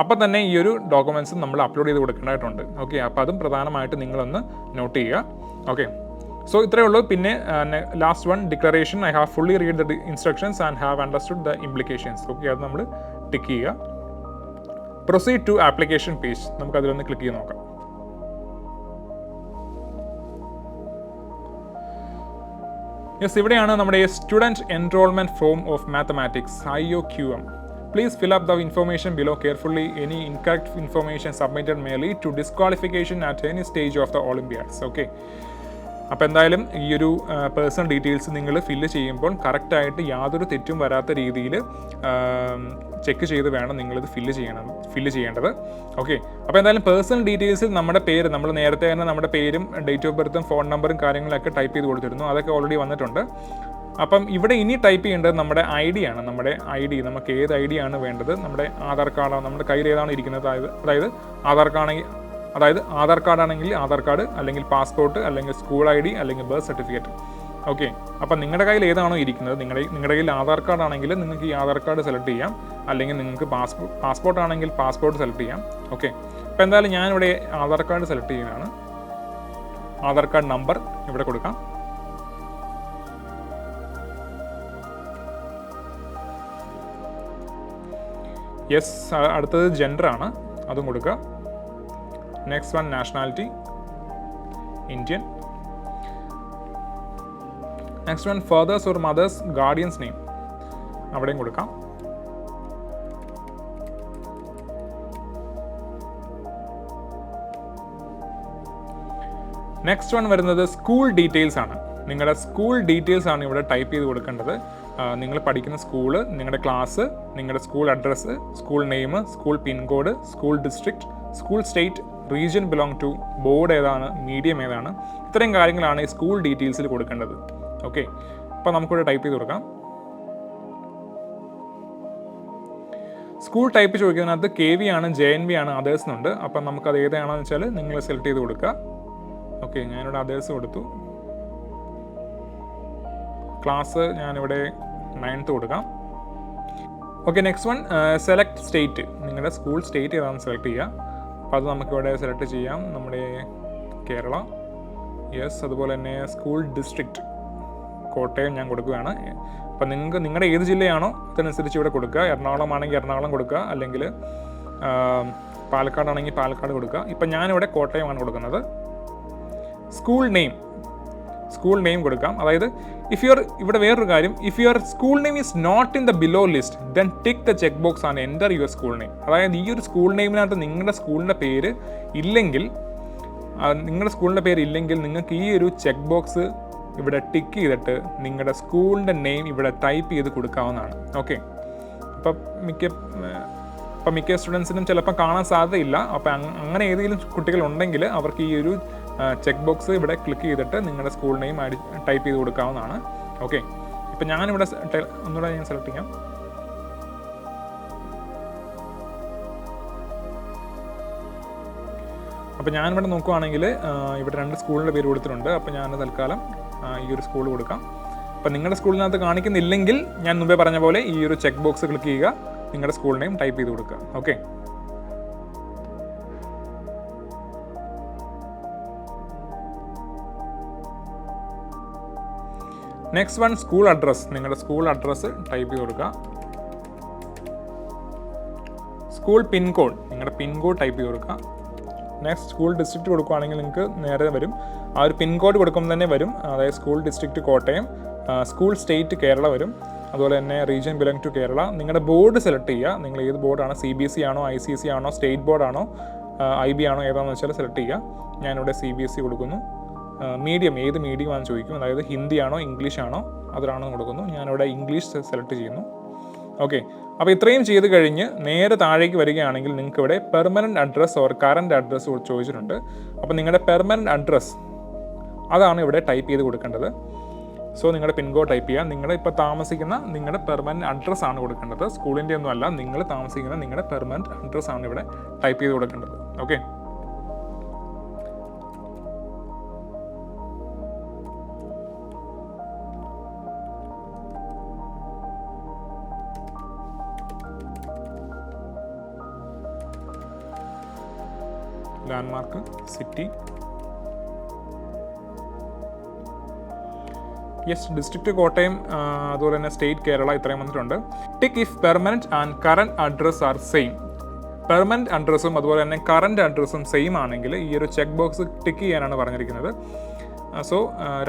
അപ്പം തന്നെ ഈ ഒരു ഡോക്യുമെൻറ്റ്സും നമ്മൾ അപ്ലോഡ് ചെയ്ത് കൊടുക്കേണ്ടതായിട്ടുണ്ട്. ഓക്കെ, അപ്പോൾ അതും പ്രധാനമായിട്ട് നിങ്ങളൊന്ന് നോട്ട് ചെയ്യുക. ഓക്കെ, സോ ഇത്രയേ ഉള്ളൂ. പിന്നെ last one, declaration. I have fully read the instructions and have understood the implications. Okay, അത് നമ്മൾ ടിക്ക് ചെയ്യുക. പ്രൊസീഡ് ടു ആപ്ലിക്കേഷൻ പേജ്, നമുക്ക് അതിലൊന്ന് ക്ലിക്ക് ചെയ്ത് നോക്കാം. യെസ്, ഇവിടെയാണ് നമ്മുടെ student enrolment form of mathematics IOQM. Please fill up the information below carefully. Any incorrect information submitted may lead to disqualification at any stage of the Olympiads. Okay. അപ്പോൾ എന്തായാലും ഈ ഒരു പേഴ്സണൽ ഡീറ്റെയിൽസ് നിങ്ങൾ fill ചെയ്യുമ്പോൾ കറക്റ്റായിട്ട് യാതൊരു തെറ്റും വരാത്ത രീതിയിൽ ചെക്ക് ചെയ്ത് വേണം നിങ്ങളിത് ഫില്ല് ചെയ്യേണ്ടത്. ഓക്കെ, അപ്പോൾ എന്തായാലും പേഴ്സണൽ ഡീറ്റെയിൽസിൽ നമ്മുടെ പേര്, നമ്മൾ നേരത്തെ തന്നെ നമ്മുടെ പേരും ഡേറ്റ് ഓഫ് ബർത്തും ഫോൺ നമ്പറും കാര്യങ്ങളൊക്കെ ടൈപ്പ് ചെയ്ത് കൊടുത്തിരുന്നു. അതൊക്കെ ഓൾറെഡി വന്നിട്ടുണ്ട്. അപ്പം ഇവിടെ ഇനി ടൈപ്പ് ചെയ്യേണ്ടത് നമ്മുടെ ID ആണ്. നമ്മുടെ ID, നമുക്ക് ഏത് ID ആണ് വേണ്ടത്, നമ്മുടെ ആധാർ കാർഡാണ്, നമ്മുടെ കയ്യിൽ ഏതാണ് ഇരിക്കുന്നത്, അതായത് ആധാർ കാർഡ് ആണെങ്കിൽ ആധാർ കാർഡ്, അല്ലെങ്കിൽ പാസ്പോർട്ട്, അല്ലെങ്കിൽ സ്കൂൾ ID, അല്ലെങ്കിൽ ബർത്ത് സർട്ടിഫിക്കറ്റ്. ഓക്കെ, അപ്പം നിങ്ങളുടെ കയ്യിൽ ഏതാണോ ഇരിക്കുന്നത്, നിങ്ങളുടെ കയ്യിൽ ആധാർ കാർഡ് ആണെങ്കിൽ നിങ്ങൾക്ക് ഈ ആധാർ കാർഡ് സെലക്ട് ചെയ്യാം, അല്ലെങ്കിൽ നിങ്ങൾക്ക് പാസ്പോർട്ട് ആണെങ്കിൽ പാസ്പോർട്ട് സെലക്ട് ചെയ്യാം. ഓക്കെ, അപ്പോൾ എന്തായാലും ഞാനിവിടെ ആധാർ കാർഡ് സെലക്ട് ചെയ്യുകയാണ്. ആധാർ കാർഡ് നമ്പർ ഇവിടെ കൊടുക്കാം. യെസ്, അടുത്തത് ജെൻഡർ ആണ്, അതും കൊടുക്കുക. Next one, nationality Indian. Next one, father's or mother's guardian's name, അവിടെയും കൊടുക്കാം. നെക്സ്റ്റ് വൺ വരുന്നത് സ്കൂൾ ഡീറ്റെയിൽസ് ആണ്. നിങ്ങളുടെ സ്കൂൾ ഡീറ്റെയിൽസ് ആണ് ഇവിടെ ടൈപ്പ് ചെയ്ത് കൊടുക്കേണ്ടത്. നിങ്ങൾ പഠിക്കുന്ന സ്കൂള്, നിങ്ങളുടെ ക്ലാസ്, നിങ്ങളുടെ school address, school name, school pin code, school district, school state, region belong to, board ഏതാണ്, മീഡിയം ഏതാണ്, ഇത്രയും കാര്യങ്ങളാണ് ഈ സ്കൂൾ ഡീറ്റെയിൽസിൽ കൊടുക്കേണ്ടത്. ഓക്കെ, അപ്പോൾ നമുക്കിവിടെ ടൈപ്പ് ചെയ്ത് കൊടുക്കാം. സ്കൂൾ ടൈപ്പ് ചോദിക്കുന്നതിനകത്ത് KV ആണ്, JNV ആണ്, അതേഴ്സ് ഉണ്ട്. അപ്പം നമുക്കത് ഏതാണെന്ന് വെച്ചാൽ നിങ്ങൾ സെലക്ട് ചെയ്ത് കൊടുക്കുക. ഓക്കെ, ഞാനിവിടെ അതേഴ്സ് കൊടുത്തു. ക്ലാസ് ഞാനിവിടെ 9th കൊടുക്കാം. Okay, next one, select state. നിങ്ങളുടെ സ്കൂൾ സ്റ്റേറ്റ് ഏതാണെന്ന് സെലക്ട് ചെയ്യുക. അപ്പോൾ അത് നമുക്കിവിടെ സെലക്ട് ചെയ്യാം, നമ്മുടെ കേരള. യെസ്, അതുപോലെ തന്നെ സ്കൂൾ ഡിസ്ട്രിക്റ്റ് കോട്ടയം ഞാൻ കൊടുക്കുകയാണ്. അപ്പം നിങ്ങൾക്ക് നിങ്ങളുടെ ഏത് ജില്ലയാണോ അതനുസരിച്ച് ഇവിടെ കൊടുക്കുക. എറണാകുളം ആണെങ്കിൽ എറണാകുളം കൊടുക്കുക, അല്ലെങ്കിൽ പാലക്കാട് ആണെങ്കിൽ പാലക്കാട് കൊടുക്കുക. ഇപ്പം ഞാനിവിടെ കോട്ടയമാണ് കൊടുക്കുന്നത്. സ്കൂൾ നെയിം കൊടുക്കാം. അതായത് ഇവിടെ വേറൊരു കാര്യം, if your school name is not in the below list then tick the check box and enter your school name. അതായത് ഈ ഒരു സ്കൂൾ നെയിമിനകത്ത് നിങ്ങളുടെ സ്കൂളിൻ്റെ പേര് ഇല്ലെങ്കിൽ, നിങ്ങൾക്ക് ഈ ഒരു ചെക്ക് ബോക്സ് ഇവിടെ ടിക്ക് ചെയ്തിട്ട് നിങ്ങളുടെ സ്കൂളിൻ്റെ നെയിം ഇവിടെ ടൈപ്പ് ചെയ്ത് കൊടുക്കാവുന്നതാണ്. ഓക്കെ, അപ്പം മിക്ക സ്റ്റുഡൻസിനും ചിലപ്പോൾ കാണാൻ സാധ്യതയില്ല. അപ്പം അങ്ങനെ ഏതെങ്കിലും കുട്ടികളുണ്ടെങ്കിൽ അവർക്ക് ഈ ഒരു ചെക്ക് ബോക്സ് ഇവിടെ ക്ലിക്ക് ചെയ്തിട്ട് നിങ്ങളുടെ സ്കൂൾ നെയിം ടൈപ്പ് ചെയ്ത് കൊടുക്കാവുന്നതാണ്. ഓക്കെ, ഇപ്പം ഞാനിവിടെ ഒന്നുകൂടെ ഞാൻ സെലക്ട് ചെയ്യാം. അപ്പോൾ ഞാനിവിടെ നോക്കുകയാണെങ്കിൽ ഇവിടെ 2 സ്കൂളിൻ്റെ പേര് കൊടുത്തിട്ടുണ്ട്. അപ്പോൾ ഞാൻ തൽക്കാലം ഈ ഒരു സ്കൂൾ കൊടുക്കാം. അപ്പം നിങ്ങളുടെ സ്കൂളിനകത്ത് കാണിക്കുന്നില്ലെങ്കിൽ ഞാൻ മുമ്പേ പറഞ്ഞ പോലെ ഈ ഒരു ചെക്ക് ബോക്സ് ക്ലിക്ക് ചെയ്യുക, നിങ്ങളുടെ സ്കൂൾ നെയിം ടൈപ്പ് ചെയ്ത് കൊടുക്കുക. Okay, next one, school address. നിങ്ങളുടെ സ്കൂൾ അഡ്രസ്സ് ടൈപ്പ് ചെയ്ത് കൊടുക്കുക. സ്കൂൾ പിൻകോഡ്, നിങ്ങളുടെ പിൻകോഡ് ടൈപ്പ് ചെയ്ത് കൊടുക്കുക. നെക്സ്റ്റ് സ്കൂൾ ഡിസ്ട്രിക്റ്റ് കൊടുക്കുകയാണെങ്കിൽ നിങ്ങൾക്ക് നേരെ വരും. ആ ഒരു പിൻകോഡ് കൊടുക്കുമ്പോൾ തന്നെ വരും. അതായത് school district Kottayam, school state Kerala വരും. അതുപോലെ തന്നെ റീജിയൻ ബിലോങ് ടു കേരള. നിങ്ങളുടെ ബോർഡ് സെലക്ട് ചെയ്യുക. നിങ്ങൾ ഏത് ബോർഡാണ്, CBSE ആണോ, ICSE ആണോ, സ്റ്റേറ്റ് ബോർഡാണോ, IB ആണോ, ഏതാണെന്ന് വെച്ചാൽ സെലക്ട് ചെയ്യുക. ഞാനിവിടെ CBSE കൊടുക്കുന്നു. മീഡിയം ഏത് മീഡിയമാണെന്ന് ചോദിക്കും, അതായത് ഹിന്ദി ആണോ ഇംഗ്ലീഷ് ആണോ അതിലാണെന്ന് കൊടുക്കുന്നു. ഞാനിവിടെ ഇംഗ്ലീഷ് സെലക്ട് ചെയ്യുന്നു. ഓക്കെ, അപ്പോൾ ഇത്രയും ചെയ്ത് കഴിഞ്ഞ് നേരെ താഴേക്ക് വരികയാണെങ്കിൽ നിങ്ങൾക്ക് ഇവിടെ permanent address or current address ചോദിച്ചിട്ടുണ്ട്. അപ്പോൾ നിങ്ങളുടെ പെർമനൻറ്റ് അഡ്രസ്സ് അതാണ് ഇവിടെ ടൈപ്പ് ചെയ്ത് കൊടുക്കേണ്ടത്. സോ നിങ്ങളുടെ പിൻകോഡ് ടൈപ്പ് ചെയ്യുക. നിങ്ങൾ ഇപ്പോൾ താമസിക്കുന്ന നിങ്ങളുടെ പെർമനൻറ്റ് അഡ്രസ്സാണ് കൊടുക്കേണ്ടത്. സ്കൂളിൻ്റെ ഒന്നും അല്ല, നിങ്ങൾ താമസിക്കുന്ന നിങ്ങളുടെ പെർമനൻറ്റ് അഡ്രസ്സാണ് ഇവിടെ ടൈപ്പ് ചെയ്ത് കൊടുക്കേണ്ടത്. Okay, landmark, city, yes, district Kottayam, അതുപോലെ തന്നെ സ്റ്റേറ്റ് കേരള, ഇത്രയും വന്നിട്ടുണ്ട്. Tick if permanent and current address are same. Permanent അഡ്രസ്സും അതുപോലെ തന്നെ കറൻറ്റ് അഡ്രസ്സും സെയിം ആണെങ്കിൽ ഈ ഒരു ചെക്ക് ബോക്സ് ടിക്ക് ചെയ്യാനാണ് പറഞ്ഞിരിക്കുന്നത്. സോ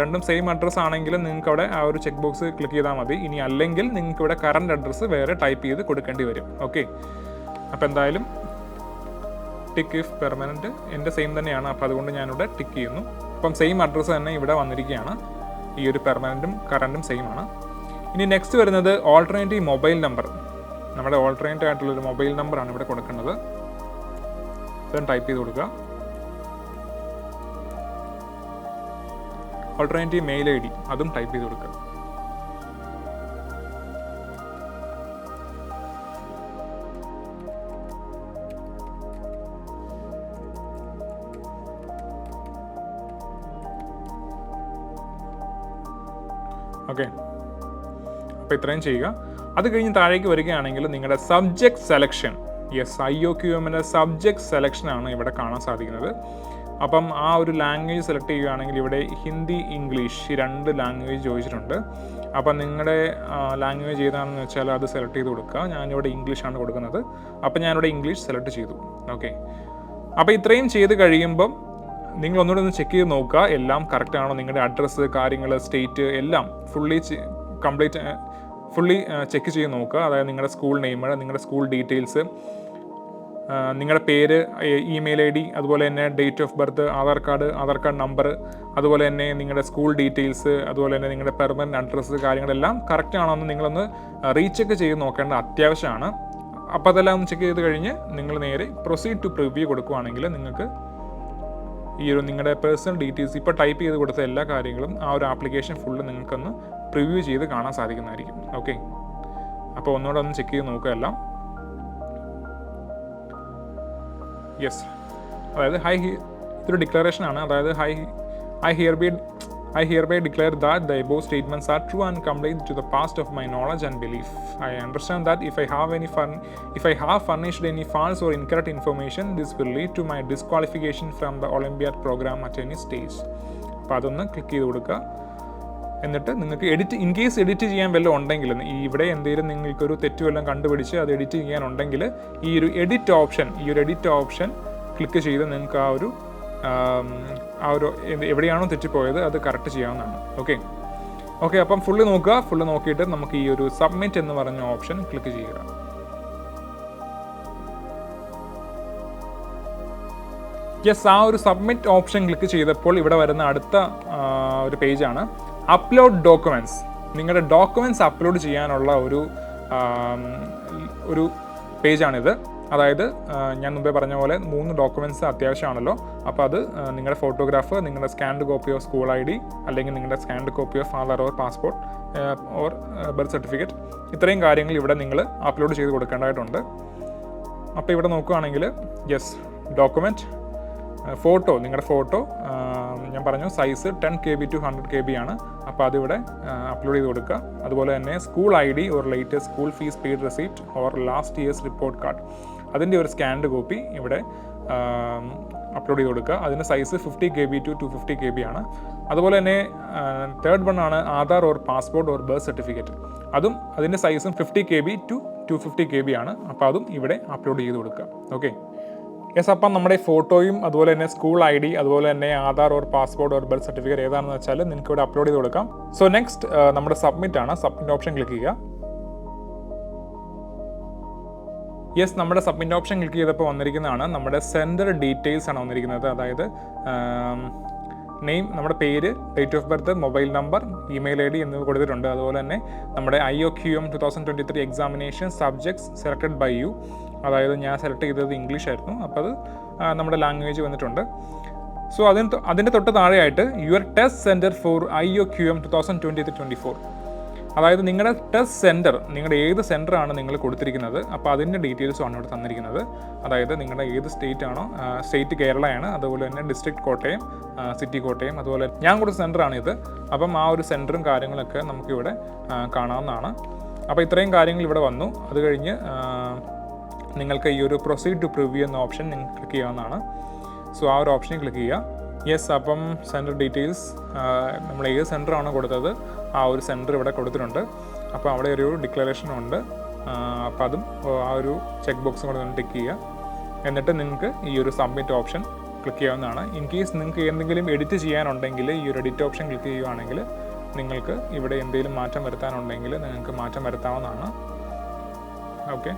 രണ്ടും സെയിം അഡ്രസ്സ് ആണെങ്കിലും നിങ്ങൾക്ക് അവിടെ ആ ഒരു ചെക്ക് ബോക്സ് ക്ലിക്ക് ചെയ്താൽ മതി. ഇനി അല്ലെങ്കിൽ നിങ്ങൾക്ക് ഇവിടെ കറൻറ്റ് അഡ്രസ്സ് വേറെ ടൈപ്പ് ചെയ്ത് കൊടുക്കേണ്ടി വരും. ഓക്കെ, അപ്പോൾ എന്തായാലും ടിക്ക് ഇഫ് പെർമനൻറ്റ് എൻ്റെ സെയിം തന്നെയാണ്, അപ്പോൾ അതുകൊണ്ട് ഞാനിവിടെ ടിക്ക് ചെയ്യുന്നു. അപ്പം സെയിം അഡ്രസ്സ് തന്നെ ഇവിടെ വന്നിരിക്കുകയാണ്. ഈ ഒരു പെർമനൻറ്റും കറൻറ്റും സെയിം ആണ്. ഇനി നെക്സ്റ്റ് വരുന്നത് ഓൾട്ടർനേറ്റീവ് മൊബൈൽ നമ്പർ. നമ്മുടെ ഓൾട്ടർനേറ്റീവ് ആയിട്ടുള്ളൊരു മൊബൈൽ നമ്പറാണ് ഇവിടെ കൊടുക്കേണ്ടത്. ഇതും ടൈപ്പ് ചെയ്ത് കൊടുക്കുക. ഓൾട്ടർനേറ്റീവ് മെയിൽ ID അതും ടൈപ്പ് ചെയ്ത് കൊടുക്കുക. ഓക്കെ, അപ്പോൾ ഇത്രയും ചെയ്യുക. അത് കഴിഞ്ഞ് താഴേക്ക് വരികയാണെങ്കിൽ നിങ്ങളുടെ സബ്ജക്റ്റ് സെലക്ഷൻ, യെസ്, IOQMൻ്റെ സബ്ജക്റ്റ് സെലക്ഷനാണ് ഇവിടെ കാണാൻ സാധിക്കുന്നത്. അപ്പം ആ ഒരു ലാംഗ്വേജ് സെലക്ട് ചെയ്യുകയാണെങ്കിൽ ഇവിടെ ഹിന്ദി, ഇംഗ്ലീഷ് ഈ 2 ലാംഗ്വേജ് ചോദിച്ചിട്ടുണ്ട്. അപ്പം നിങ്ങളുടെ ലാംഗ്വേജ് ഏതാണെന്ന് വെച്ചാൽ അത് സെലക്ട് ചെയ്ത് കൊടുക്കുക. ഞാനിവിടെ ഇംഗ്ലീഷാണ് കൊടുക്കുന്നത്, അപ്പം ഞാനിവിടെ ഇംഗ്ലീഷ് സെലക്ട് ചെയ്തു. ഓക്കെ, അപ്പോൾ ഇത്രയും ചെയ്ത് കഴിയുമ്പം നിങ്ങൾ ഒന്നുകൂടെ ഒന്ന് ചെക്ക് ചെയ്ത് നോക്കുക എല്ലാം കറക്റ്റ് ആണോ. നിങ്ങളുടെ അഡ്രസ്സ്, കാര്യങ്ങൾ, സ്റ്റേറ്റ് എല്ലാം ഫുള്ളി ചെക്ക് ചെയ്ത് നോക്കുക. അതായത് നിങ്ങളുടെ സ്കൂൾ നെയിം, നിങ്ങളുടെ സ്കൂൾ ഡീറ്റെയിൽസ്, നിങ്ങളുടെ പേര്, ഇമെയിൽ ID, അതുപോലെ തന്നെ date of birth, Aadhaar card number, അതുപോലെ തന്നെ നിങ്ങളുടെ സ്കൂൾ ഡീറ്റെയിൽസ്, അതുപോലെ തന്നെ നിങ്ങളുടെ പെർമനൻറ്റ് അഡ്രസ്സ്, കാര്യങ്ങളെല്ലാം കറക്റ്റ് ആണോ എന്ന് നിങ്ങളൊന്ന് റീചെക്ക് ചെയ്ത് നോക്കേണ്ട അത്യാവശ്യമാണ്. അപ്പോൾ അതെല്ലാം ഒന്ന് ചെക്ക് ചെയ്ത് കഴിഞ്ഞ് നിങ്ങൾ നേരെ പ്രൊസീഡ് ടു പ്രിവ്യൂ കൊടുക്കുകയാണെങ്കിൽ നിങ്ങൾക്ക് ഈ ഒരു നിങ്ങളുടെ പേഴ്സണൽ ഡീറ്റെയിൽസ് ഇപ്പോൾ ടൈപ്പ് ചെയ്ത് കൊടുത്ത എല്ലാ കാര്യങ്ങളും ആ ഒരു ആപ്ലിക്കേഷൻ ഫുള്ള് നിങ്ങൾക്കൊന്ന് പ്രിവ്യൂ ചെയ്ത് കാണാൻ സാധിക്കുന്നതായിരിക്കും. ഓക്കെ, അപ്പോൾ ഒന്നുകൂടെ ഒന്ന് ചെക്ക് ചെയ്ത് നോക്കുക എല്ലാം. യെസ്, അതായത് ഇതൊരു ഡിക്ലറേഷനാണ്. അതായത് I hereby declare that the above statements are true and complete to the best of my knowledge and belief. I understand that if I have furnished any false or incorrect information, this will lead to my disqualification from the Olympiad program at any stage. അപ്പോൾ അതൊന്ന് click ചെയ്ത് കൊടുക്കുക. എന്നിട്ട് നിങ്ങൾക്ക് in case edit ചെയ്യാൻ വല്ലതും ഉണ്ടെങ്കിൽ, ഇവിടെ എന്തെങ്കിലും നിങ്ങൾക്കൊരു തെറ്റ് വല്ലതും കണ്ടുപിടിച്ച് അത് എഡിറ്റ് ചെയ്യാനുണ്ടെങ്കിൽ ഈ ഒരു എഡിറ്റ് ഓപ്ഷൻ ക്ലിക്ക് ചെയ്ത് നിങ്ങൾക്ക് ആ ഒരു എവിടെയാണോ തെറ്റിപ്പോയത് അത് കറക്റ്റ് ചെയ്യാവുന്നതാണ്. ഓക്കെ, അപ്പം ഫുള്ള് നോക്കിയിട്ട് നമുക്ക് ഈ ഒരു സബ്മിറ്റ് എന്ന് പറഞ്ഞ ഓപ്ഷൻ ക്ലിക്ക് ചെയ്യുക. യെസ്, ആ ഒരു സബ്മിറ്റ് ഓപ്ഷൻ ക്ലിക്ക് ചെയ്തപ്പോൾ ഇവിടെ വരുന്ന അടുത്ത ഒരു പേജാണ് അപ്ലോഡ് ഡോക്യുമെൻറ്റ്സ്. നിങ്ങളുടെ ഡോക്യുമെൻറ്റ്സ് അപ്ലോഡ് ചെയ്യാനുള്ള ഒരു പേജാണിത്. അതായത് ഞാൻ മുമ്പേ പറഞ്ഞ പോലെ 3 ഡോക്യുമെൻറ്റ്സ് അത്യാവശ്യമാണല്ലോ. അപ്പോൾ അത് നിങ്ങളുടെ ഫോട്ടോഗ്രാഫ്, നിങ്ങളുടെ scanned copy of school ID, അല്ലെങ്കിൽ നിങ്ങളുടെ scanned copy of Aadhaar or passport or birth certificate, ഇത്രയും കാര്യങ്ങൾ ഇവിടെ നിങ്ങൾ അപ്ലോഡ് ചെയ്ത് കൊടുക്കേണ്ടതായിട്ടുണ്ട്. അപ്പോൾ ഇവിടെ നോക്കുകയാണെങ്കിൽ യെസ്, ഡോക്യുമെൻറ്റ്, ഫോട്ടോ, നിങ്ങളുടെ ഫോട്ടോ ഞാൻ പറഞ്ഞു സൈസ് 10 KB to 100 KB ആണ്. അപ്പോൾ അതിവിടെ അപ്ലോഡ് ചെയ്ത് കൊടുക്കുക. അതുപോലെ തന്നെ school ID or latest school fees paid receipt or last years report card, അതിൻ്റെ ഒരു സ്കാൻഡ് കോപ്പി ഇവിടെ അപ്ലോഡ് ചെയ്ത് കൊടുക്കുക. അതിൻ്റെ സൈസ് 50 KB to 250 KB ആണ്. അതുപോലെ തന്നെ തേർഡ് വൺ ആണ് Aadhaar or passport or birth certificate. അതും അതിൻ്റെ സൈസും 50 KB to 250 KB ആണ്. അപ്പോൾ അതും ഇവിടെ അപ്ലോഡ് ചെയ്ത് കൊടുക്കുക. ഓക്കെ, യെസ്, അപ്പം നമ്മുടെ ഫോട്ടോയും അതുപോലെ തന്നെ സ്കൂൾ ID, അതുപോലെ തന്നെ Aadhaar or passport or birth certificate ഏതാണെന്ന് വെച്ചാൽ നിങ്ങൾക്ക് ഇവിടെ അപ്ലോഡ് ചെയ്ത് കൊടുക്കാം. സോ നെക്സ്റ്റ് നമ്മുടെ സബ്മിറ്റ് ആണ്. സബ്മിറ്റ് ഓപ്ഷൻ ക്ലിക്ക് ചെയ്യുക. യെസ്, നമ്മുടെ സബ്മിറ്റ് ഓപ്ഷൻ ക്ലിക്ക് ചെയ്തപ്പോൾ വന്നിരിക്കുന്നതാണ് നമ്മുടെ സെൻറ്റർ ഡീറ്റെയിൽസ് ആണ് വന്നിരിക്കുന്നത്. അതായത് നെയിം, നമ്മുടെ പേര്, date of birth, mobile number, email ID എന്നിവ കൊടുത്തിട്ടുണ്ട്. അതുപോലെ തന്നെ നമ്മുടെ IOQM 2023 examination subjects selected by you, അതായത് ഞാൻ സെലക്ട് ചെയ്തത് ഇംഗ്ലീഷ് ആയിരുന്നു, അപ്പോൾ അത് നമ്മുടെ ലാംഗ്വേജ് വന്നിട്ടുണ്ട്. സോ അതിൻ്റെ തൊട്ട് താഴെയായിട്ട് your test centre for IOQM 2023-24, അതായത് നിങ്ങളുടെ ടെസ്റ്റ് സെൻറ്റർ, നിങ്ങളുടെ ഏത് സെൻറ്ററാണ് നിങ്ങൾ കൊടുത്തിരിക്കുന്നത്, അപ്പോൾ അതിൻ്റെ ഡീറ്റെയിൽസുമാണ് ഇവിടെ തന്നിരിക്കുന്നത്. അതായത് നിങ്ങളുടെ ഏത് സ്റ്റേറ്റ് ആണോ, സ്റ്റേറ്റ് കേരളയാണ്, അതുപോലെ തന്നെ ഡിസ്ട്രിക്ട് കോട്ടയം, സിറ്റി കോട്ടയം, അതുപോലെ ഞാൻ കൊടുത്ത സെൻറ്ററാണിത്. അപ്പം ആ ഒരു സെൻറ്ററും കാര്യങ്ങളൊക്കെ നമുക്കിവിടെ കാണാവുന്നതാണ്. അപ്പോൾ ഇത്രയും കാര്യങ്ങൾ ഇവിടെ വന്നു. അത് കഴിഞ്ഞ് നിങ്ങൾക്ക് ഈ ഒരു പ്രൊസീഡ് ടു പ്രിവ്യൂ എന്ന ഓപ്ഷൻ നിങ്ങൾ ക്ലിക്ക് ചെയ്യാവുന്നതാണ്. സോ ആ ഒരു ഓപ്ഷനിൽ ക്ലിക്ക് ചെയ്യുക. യെസ്, അപ്പം സെൻറ്റർ ഡീറ്റെയിൽസ്, നമ്മൾ ഏത് സെൻറ്ററാണോ കൊടുത്തത് ആ ഒരു സെൻറ്റർ ഇവിടെ കൊടുത്തിട്ടുണ്ട്. അപ്പോൾ അവിടെ ഒരു ഡിക്ലറേഷനും ഉണ്ട്. അപ്പോൾ അതും ആ ഒരു ചെക്ക് ബോക്സും കൂടെ ടിക്ക് ചെയ്യുക. എന്നിട്ട് നിങ്ങൾക്ക് ഈ ഒരു സബ്മിറ്റ് ഓപ്ഷൻ ക്ലിക്ക് ചെയ്യാവുന്നതാണ്. ഇൻ കേസ് നിങ്ങൾക്ക് എന്തെങ്കിലും എഡിറ്റ് ചെയ്യാനുണ്ടെങ്കിൽ ഈ ഒരു എഡിറ്റ് ഓപ്ഷൻ ക്ലിക്ക് ചെയ്യുകയാണെങ്കിൽ നിങ്ങൾക്ക് ഇവിടെ എന്തെങ്കിലും മാറ്റം വരുത്താനുണ്ടെങ്കിൽ നിങ്ങൾക്ക് മാറ്റം വരുത്താവുന്നതാണ്. ഓക്കെ,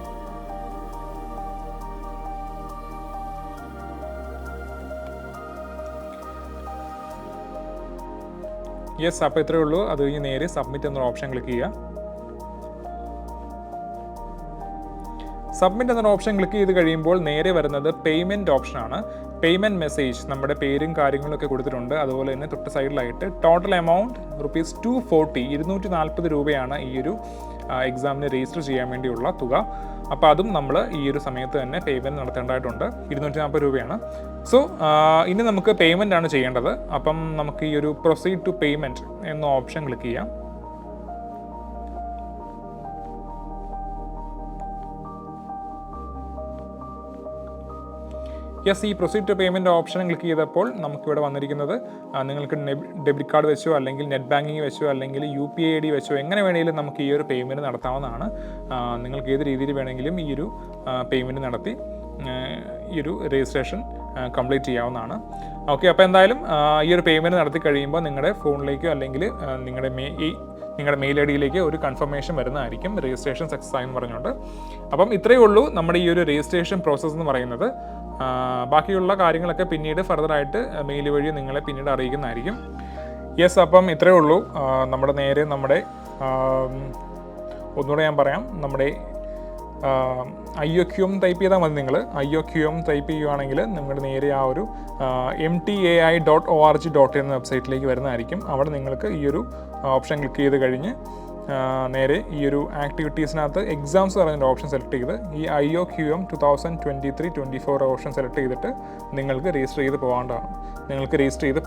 യെസ്, അപ്പോൾ ഇത്രയേ ഉള്ളൂ. അത് കഴിഞ്ഞ് നേരെ സബ്മിറ്റ് എന്നൊരു ഓപ്ഷൻ ക്ലിക്ക് ചെയ്യുക. സബ്മിറ്റ് എന്നൊരു ഓപ്ഷൻ ക്ലിക്ക് ചെയ്ത് കഴിയുമ്പോൾ നേരെ വരുന്നത് പേയ്മെൻറ്റ് ഓപ്ഷനാണ്. പേയ്മെൻറ്റ് മെസ്സേജ്, നമ്മുടെ പേരും കാര്യങ്ങളൊക്കെ കൊടുത്തിട്ടുണ്ട്. അതുപോലെ തന്നെ തൊട്ട് സൈഡിലായിട്ട് ടോട്ടൽ എമൗണ്ട് ₹240, 240 രൂപയാണ് ഈ ഒരു എക്സാമിന് രജിസ്റ്റർ ചെയ്യാൻ വേണ്ടിയുള്ള തുക. അപ്പോൾ അതും നമ്മൾ ഈ ഒരു സമയത്ത് തന്നെ പേയ്മെൻറ്റ് നടത്തേണ്ടതായിട്ടുണ്ട്. 240 രൂപയാണ്. സോ ഇനി നമുക്ക് പേയ്മെൻ്റ് ആണ് ചെയ്യേണ്ടത്. അപ്പം നമുക്ക് ഈ ഒരു പ്രൊസീഡ് ടു പേയ്മെൻറ്റ് എന്ന ഓപ്ഷൻ ക്ലിക്ക് ചെയ്യാം. യെസ്, ഈ proceed to payment option click ചെയ്തപ്പോൾ നമുക്കിവിടെ വന്നിരിക്കുന്നത് നിങ്ങൾക്ക് ഡെബിറ്റ് കാർഡ് വെച്ചോ അല്ലെങ്കിൽ നെറ്റ് ബാങ്കിങ് വെച്ചോ അല്ലെങ്കിൽ UPI ID വെച്ചോ എങ്ങനെ വേണമെങ്കിലും നമുക്ക് ഈ ഒരു പേയ്മെൻറ്റ് നടത്താവുന്നതാണ്. നിങ്ങൾക്ക് ഏത് രീതിയിൽ വേണമെങ്കിലും ഈ ഒരു പേയ്മെൻറ്റ് നടത്തി ഈ ഒരു രജിസ്ട്രേഷൻ കംപ്ലീറ്റ് ചെയ്യാവുന്നതാണ്. ഓക്കെ, അപ്പോൾ എന്തായാലും ഈ ഒരു പേയ്മെൻറ്റ് നടത്തി കഴിയുമ്പോൾ നിങ്ങളുടെ ഫോണിലേക്കോ അല്ലെങ്കിൽ നിങ്ങളുടെ മെയിൽ IDയിലേക്ക് ഒരു കൺഫർമേഷൻ വരുന്നതായിരിക്കും, രജിസ്ട്രേഷൻ സക്സസ് ആയെന്ന് പറഞ്ഞുകൊണ്ട്. അപ്പം ഇത്രയേ ഉള്ളൂ നമ്മുടെ ഈ ഒരു രജിസ്ട്രേഷൻ പ്രോസസ്സ് എന്ന് പറയുന്നത്. ബാക്കിയുള്ള കാര്യങ്ങളൊക്കെ പിന്നീട് ഫർദറായിട്ട് മെയിൽ വഴി നിങ്ങളെ പിന്നീട് അറിയിക്കുന്നതായിരിക്കും. യെസ്, അപ്പം ഇത്രയേ ഉള്ളൂ. നമ്മുടെ ഒന്നുകൂടെ ഞാൻ പറയാം, നമ്മുടെ IOQM ടൈപ്പ് ചെയ്താൽ മതി. നിങ്ങൾ IOQM ടൈപ്പ് ചെയ്യുകയാണെങ്കിൽ നിങ്ങൾ നേരെ ആ ഒരു mtai.org.in എന്ന വെബ്സൈറ്റിലേക്ക് വരുന്നതായിരിക്കും. അവിടെ നിങ്ങൾക്ക് ഈ ഒരു ഓപ്ഷൻ ക്ലിക്ക് ചെയ്ത് കഴിഞ്ഞ് നേരെ ഈ ഒരു ആക്ടിവിറ്റീസിനകത്ത് എക്സാംസ് പറയുന്ന ഓപ്ഷൻ സെലക്ട് ചെയ്ത് ഈ IOQM 2023-24 ഓപ്ഷൻ സെലക്ട് ചെയ്തിട്ട് നിങ്ങൾക്ക് രജിസ്റ്റർ ചെയ്ത്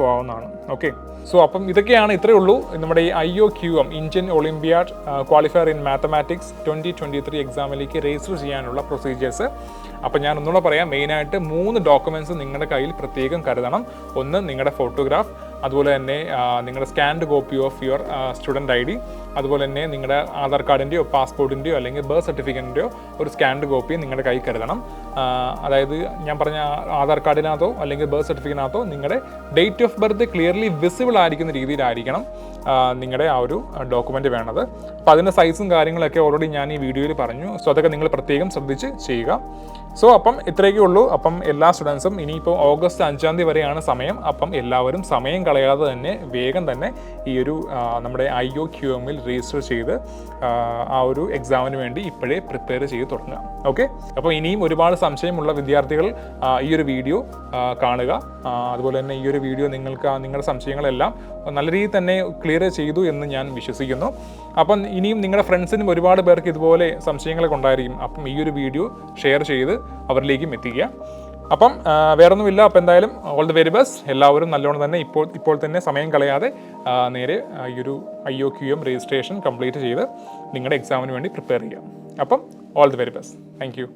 പോകാവുന്നതാണ്. ഓക്കെ, സോ അപ്പം ഇത്രയേ ഉള്ളൂ നമ്മുടെ ഈ IOQM Indian olympiad qualifier in mathematics 2023 എക്സാമിലേക്ക് രജിസ്റ്റർ ചെയ്യാനുള്ള പ്രൊസീജിയേഴ്സ്. അപ്പോൾ ഞാൻ ഒന്നുകൂടെ പറയാം, മെയിനായിട്ട് 3 ഡോക്യുമെൻറ്റ്സ് നിങ്ങളുടെ കയ്യിൽ പ്രത്യേകം കരുതണം. ഒന്ന് നിങ്ങളുടെ ഫോട്ടോഗ്രാഫ്, അതുപോലെ തന്നെ നിങ്ങളുടെ scanned copy of your student ID, അതുപോലെ തന്നെ നിങ്ങളുടെ ആധാർ കാർഡിൻ്റെയോ പാസ്പോർട്ടിൻ്റെയോ അല്ലെങ്കിൽ ബർത്ത് സർട്ടിഫിക്കറ്റിൻ്റെയോ ഒരു സ്കാൻഡ് കോപ്പി നിങ്ങളുടെ കയ്യിൽ കരുതണം. അതായത് ഞാൻ പറഞ്ഞ ആധാർ കാർഡിനകത്തോ അല്ലെങ്കിൽ ബർത്ത് സർട്ടിഫിക്കറ്റിനകത്തോ നിങ്ങളുടെ date of birth clearly visible ആയിരിക്കുന്ന രീതിയിലായിരിക്കണം നിങ്ങളുടെ ആ ഒരു ഡോക്യുമെൻ്റ് വേണ്ടത്. അപ്പോൾ അതിൻ്റെ സൈസും കാര്യങ്ങളൊക്കെ ഓൾറെഡി ഞാൻ ഈ വീഡിയോയിൽ പറഞ്ഞു. സോ അതൊക്കെ നിങ്ങൾ പ്രത്യേകം ശ്രദ്ധിച്ച് ചെയ്യുക. സോ അപ്പം ഇത്രയൊക്കെ ഉള്ളൂ. അപ്പം എല്ലാ സ്റ്റുഡൻസും ഇനിയിപ്പോൾ ഓഗസ്റ്റ് 5 വരെയാണ് സമയം. അപ്പം എല്ലാവരും സമയം കളയാതെ തന്നെ വേഗം തന്നെ ഈ ഒരു നമ്മുടെ IOQMൽ രജിസ്റ്റർ ചെയ്ത് ആ ഒരു എക്സാമിന് വേണ്ടി ഇപ്പോഴേ പ്രിപ്പയർ ചെയ്ത് തുടങ്ങുക. ഓക്കെ, അപ്പോൾ ഇനിയും ഒരുപാട് സംശയമുള്ള വിദ്യാർത്ഥികൾ ഈ ഒരു വീഡിയോ കാണുക. അതുപോലെ തന്നെ ഈ ഒരു വീഡിയോ നിങ്ങളുടെ സംശയങ്ങളെല്ലാം നല്ല രീതിയിൽ തന്നെ ക്ലിയർ ചെയ്തു എന്ന് ഞാൻ വിശ്വസിക്കുന്നു. അപ്പം ഇനിയും നിങ്ങളുടെ ഫ്രണ്ട്സിനും ഒരുപാട് പേർക്ക് ഇതുപോലെ സംശയങ്ങളൊക്കെ ഉണ്ടായിരിക്കും. അപ്പം ഈ ഒരു വീഡിയോ ഷെയർ ചെയ്ത് അവരിലേക്കും എത്തിക്കുക. അപ്പം വേറൊന്നുമില്ല. അപ്പോൾ എന്തായാലും ഓൾ ദി വെരി ബെസ്റ്റ്. എല്ലാവരും നല്ലോണം തന്നെ ഇപ്പോൾ തന്നെ സമയം കളയാതെ നേരെ ഈ ഒരു IOQM രജിസ്ട്രേഷൻ കംപ്ലീറ്റ് ചെയ്ത് നിങ്ങളുടെ എക്സാമിന് വേണ്ടി പ്രിപ്പയർ ചെയ്യുക. അപ്പം all the very best. Thank you.